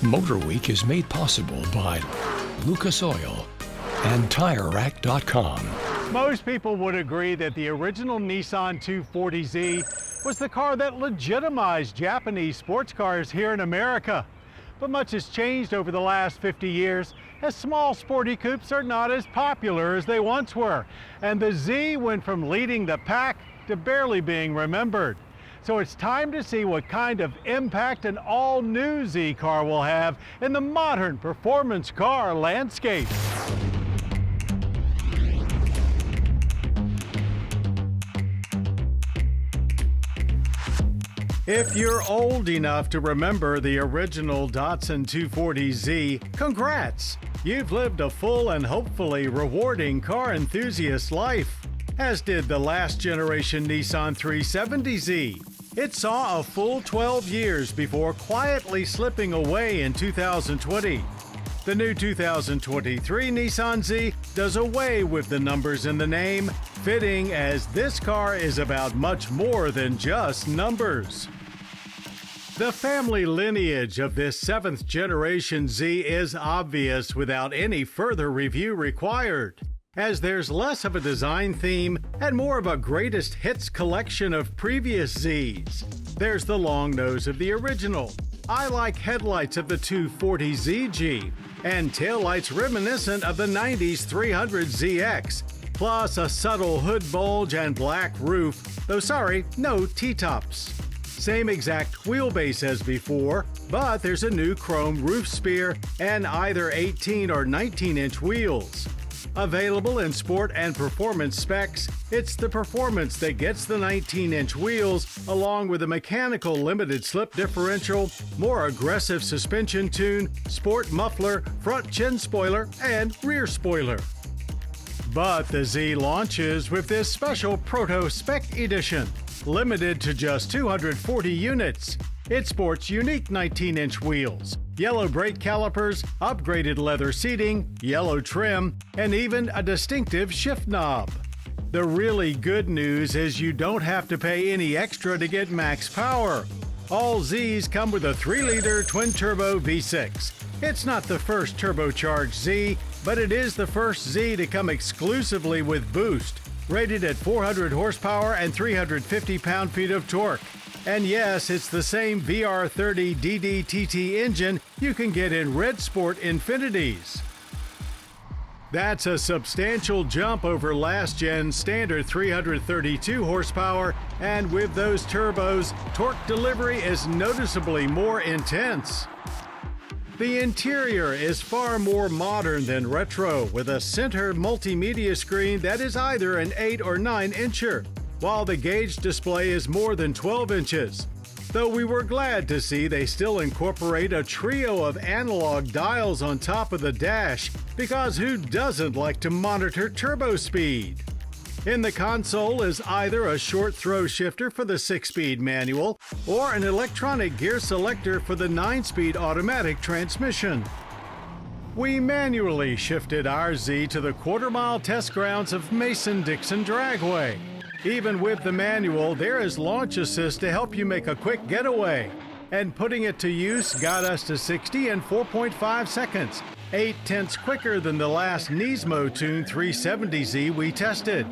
MotorWeek is made possible by Lucas Oil and TireRack.com. Most people would agree that the original Nissan 240Z was the car that legitimized Japanese sports cars here in America. But much has changed over the last 50 years, as small sporty coupes are not as popular as they once were. And the Z went from leading the pack to barely being remembered. So it's time to see what kind of impact an all-new Z car will have in the modern performance car landscape. If you're old enough to remember the original Datsun 240Z, congrats! You've lived a full and hopefully rewarding car enthusiast life, as did the last generation Nissan 370Z. It saw a full 12 years before quietly slipping away in 2020. The new 2023 Nissan Z does away with the numbers in the name, fitting as this car is about much more than just numbers. The family lineage of this 7th generation Z is obvious without any further review required, as there's less of a design theme and more of a greatest hits collection of previous Zs. There's the long nose of the original, eye-like headlights of the 240Z Jeep, and taillights reminiscent of the 90s 300ZX, plus a subtle hood bulge and black roof, though sorry, no T-tops. Same exact wheelbase as before, but there's a new chrome roof spear and either 18 or 19-inch wheels. Available in sport and performance specs, it's the performance that gets the 19-inch wheels, along with a mechanical limited slip differential, more aggressive suspension tune, sport muffler, front chin spoiler, and rear spoiler. But the Z launches with this special Proto Spec Edition, limited to just 240 units. It sports unique 19-inch wheels, yellow brake calipers, upgraded leather seating, yellow trim, and even a distinctive shift knob. The really good news is you don't have to pay any extra to get max power. All Zs come with a 3-liter twin-turbo V6. It's not the first turbocharged Z, but it is the first Z to come exclusively with boost, rated at 400 horsepower and 350 pound-feet of torque. And yes, it's the same VR30 DDTT engine you can get in Red Sport Infinities. That's a substantial jump over last gen's standard 332 horsepower, and with those turbos, torque delivery is noticeably more intense. The interior is far more modern than retro, with a center multimedia screen that is either an 8 or 9-incher, while the gauge display is more than 12 inches. Though we were glad to see they still incorporate a trio of analog dials on top of the dash, because who doesn't like to monitor turbo speed? In the console is either a short throw shifter for the 6-speed manual or an electronic gear selector for the 9-speed automatic transmission. We manually shifted our Z to the quarter-mile test grounds of Mason-Dixon Dragway. Even with the manual, there is launch assist to help you make a quick getaway. And putting it to use got us to 60 in 4.5 seconds, 8/10 quicker than the last Nismo Tune 370Z we tested.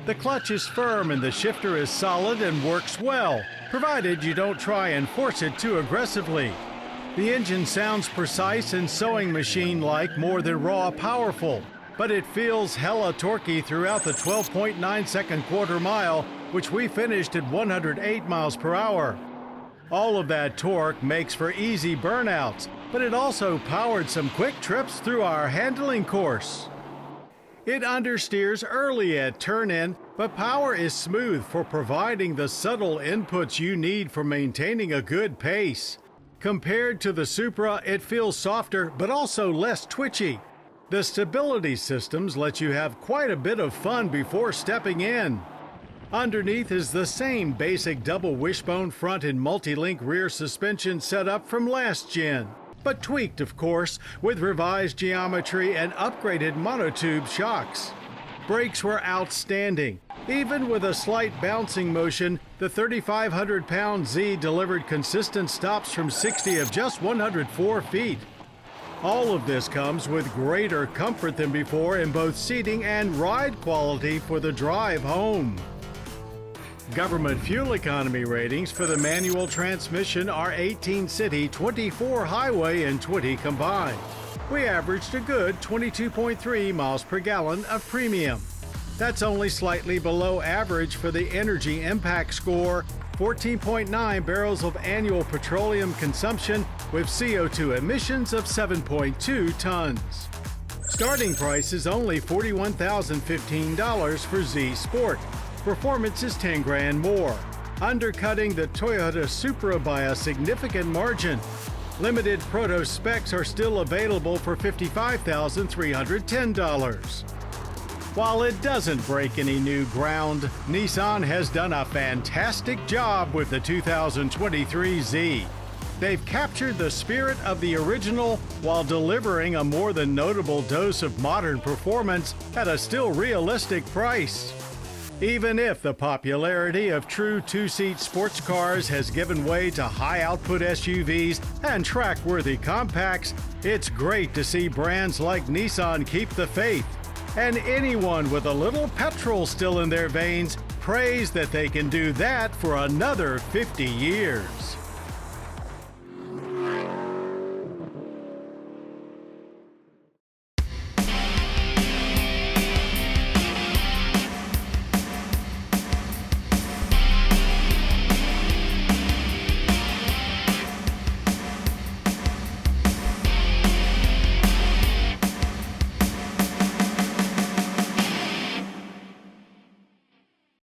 The clutch is firm and the shifter is solid and works well, provided you don't try and force it too aggressively. The engine sounds precise and sewing machine-like more than raw powerful, but it feels hella torquey throughout the 12.9-second quarter mile, which we finished at 108 miles per hour. All of that torque makes for easy burnouts, but it also powered some quick trips through our handling course. It understeers early at turn-in, but power is smooth for providing the subtle inputs you need for maintaining a good pace. Compared to the Supra, it feels softer but also less twitchy. The stability systems let you have quite a bit of fun before stepping in. Underneath is the same basic double wishbone front and multi-link rear suspension setup from last gen, but tweaked, of course, with revised geometry and upgraded monotube shocks. Brakes were outstanding. Even with a slight bouncing motion, the 3,500-pound Z delivered consistent stops from 60 of just 104 feet. All of this comes with greater comfort than before in both seating and ride quality for the drive home. Government fuel economy ratings for the manual transmission are 18 city, 24 highway, and 20 combined. We averaged a good 22.3 miles per gallon of premium. That's only slightly below average for the energy impact score, 14.9 barrels of annual petroleum consumption with CO2 emissions of 7.2 tons. Starting price is only $41,015 for Z Sport. Performance is 10 grand more, undercutting the Toyota Supra by a significant margin. Limited proto specs are still available for $55,310. While it doesn't break any new ground, Nissan has done a fantastic job with the 2023 Z. They've captured the spirit of the original while delivering a more than notable dose of modern performance at a still realistic price. Even if the popularity of true two-seat sports cars has given way to high-output SUVs and track-worthy compacts, it's great to see brands like Nissan keep the faith. And anyone with a little petrol still in their veins prays that they can do that for another 50 years.